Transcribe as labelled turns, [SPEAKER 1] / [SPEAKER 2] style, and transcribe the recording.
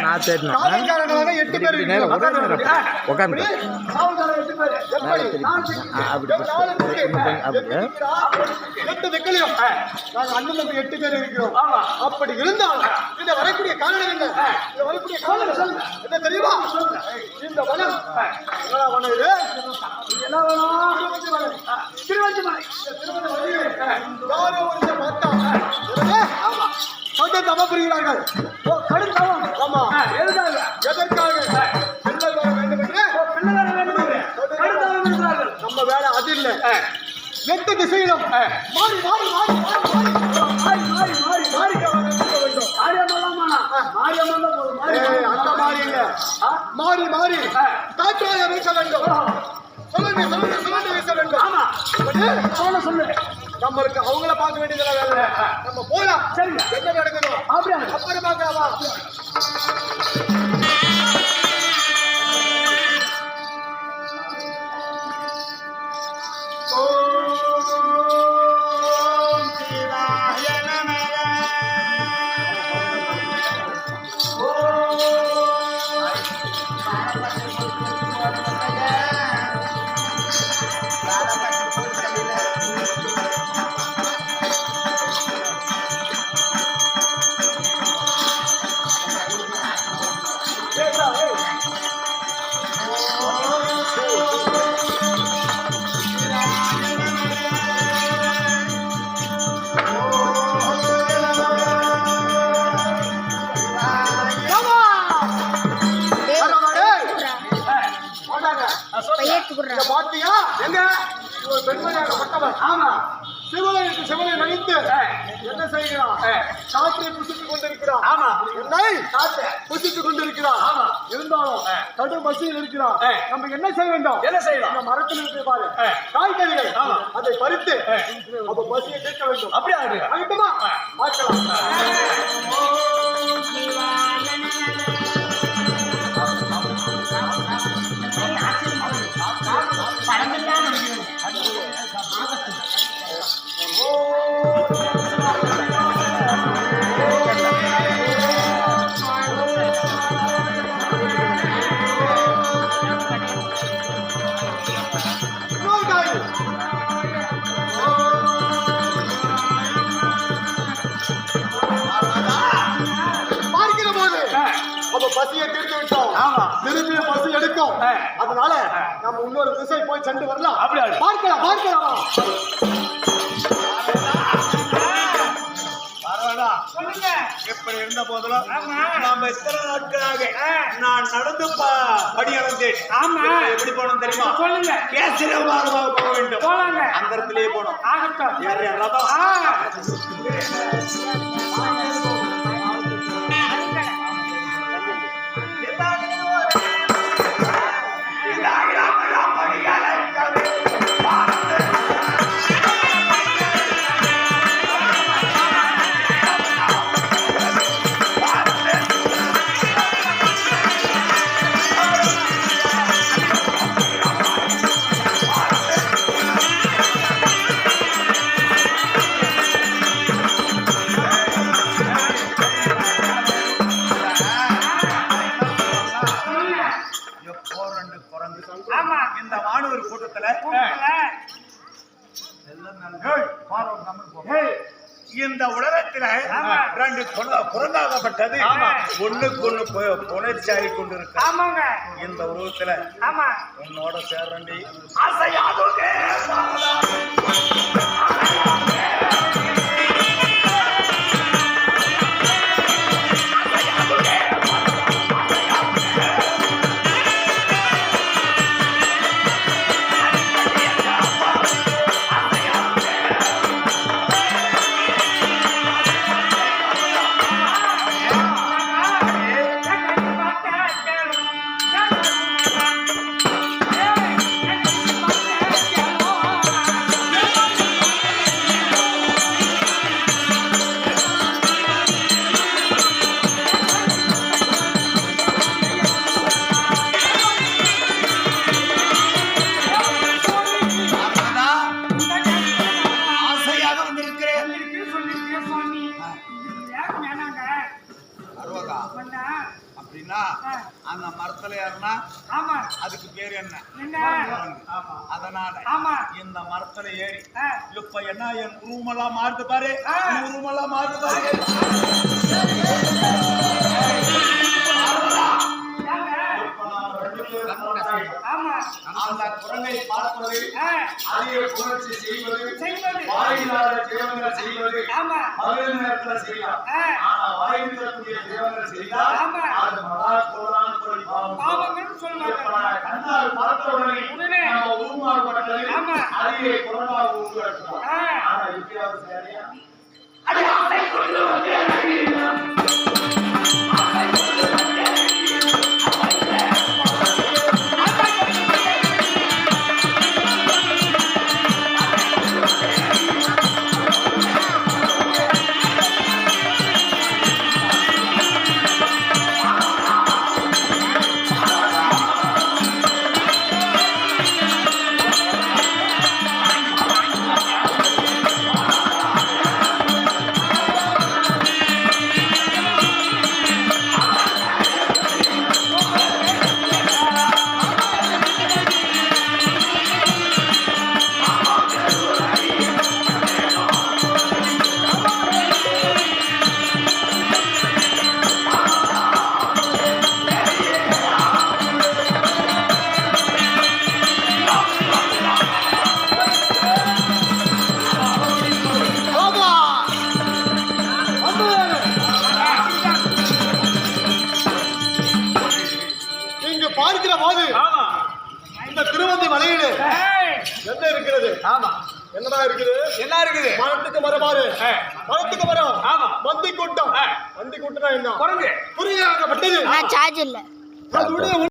[SPEAKER 1] நான் தேடினேன். 8 பேர் உட்காந்து அண்ணன் 8 பேர் இருக்கிறோம். அப்படி இருந்தால் இந்த வரக்கூடிய காரணம் என்ன? இந்த வரக்கூடிய காரணம் என்ன தெரியுமா? இந்த வனம் வனம் இது என்ன வனம்? திருவஞ்சி மலை. யாரோ ஒருத்தர் பார்த்தா கடும் தவம் புரிகிறார்கள். கடும் தவம். ஆமா. எதற்காக? பிள்ளை வர வேண்டும் என்று நம்ம வேலை அது இல்லை. 8 திசையிலும் மாறி மாறி மாறி மாறி மாறி மாறி மாறி அந்த மாறி இல்ல, மாறி மாறி காற்றாக வீச வேண்டும். சொல்லுங்க சொல்லுங்க சொல்லுங்க வீச வேண்டும். ஆமா சொல்ல சொல்லு. நம்மளுக்கு அவங்கள பார்க்க வேண்டியதுல வேலை. நம்ம போலாம். சரி என்ன நடக்குதோ அப்படியே அப்புறம் பார்க்கலாமா? பாத்தியா எங்க ஒரு பெண்மணியாகப்பட்டவர் சிவனை நினைத்து என்ன செய்கிறான்? காற்றை புசித்துக் கொண்டிருக்கிறான். ஆமா என்னை புசித்துக் கொண்டிருக்கிறான். ஆமா இருந்தாலும் கடும் பசியில் இருக்கிறான். நம்ம என்ன செய்ய வேண்டும்? என்ன செய்யலாம்? இந்த மரத்தில் இருக்கு பாரு காய்கறிகள், அதை பறித்து அப்ப பசியை கேட்க வேண்டும். அப்படியே ஆகட்டுமா? பார்க்கலாம். பசியை தீர்த்து விட்டோம். திரும்பி பசி எடுக்கும். அதனால நம்ம இன்னொரு திசை போய் சென்று வரலாம். பார்க்கலாம் பார்க்கலாம். எப்படி இருந்த போதிலும் நாம எத்தனை நாட்களாக நான் நடந்து படி அளந்தேன். ஆமா எப்படி போனோம் தெரியுமா? சொல்லுங்க. கேசரமாக போக வேண்டும். போலாங்க. அந்த இடத்துலயே போனோம். ஆகட்டும். இந்த மாணவர் கூட்டத்துல இந்த உலகத்துல 2 குரங்காகப்பட்டது ஒண்ணுக்கு ஒண்ணு புணர்ச்சி ஆகி கொண்டிருக்கு. இந்த உருவத்துல உன்னோட சேர்றண்டி
[SPEAKER 2] இருக்கா அப்படின்னா அந்த மரத்துல ஏறினா அதுக்கு பேர் என்ன? அதனால இந்த மரத்துல ஏறி இப்ப என்ன என் உருவமெல்லாம் மாறுது பாரு, உருவமெல்லாம் மாறுது பாரு. அந்த குரங்கை பார்ப்பது, அதிக புணர்ச்சி செய்வது, வாயிலாத தேவங்கள் செய்வது பகல் நேரத்தில் செய்யலாம். ஆனா வாயில் தரக்கூடிய தேவங்கள் செய்தால் அது மகா கோடான கோடி பாவங்கள். கண்ணால் பார்த்தவுடனே நம்ம உருமாறுபட்டது அதிக குரங்காக உருவாக்குவோம். ஆனா இப்பயாவது சரியா
[SPEAKER 1] பார்க்கிற போது இந்த திருவந்தி மலையிலே என்ன இருக்கிறது? என்னடா இருக்குது? என்ன இருக்குது? மரத்துக்கு மரமாறு, மரத்துக்கு மரம், மந்தி கூட்டம். மந்தி கூட்டம் என்ன? குரங்கு. புரியாதப்பட்டது.
[SPEAKER 3] சார்ஜ் இல்ல.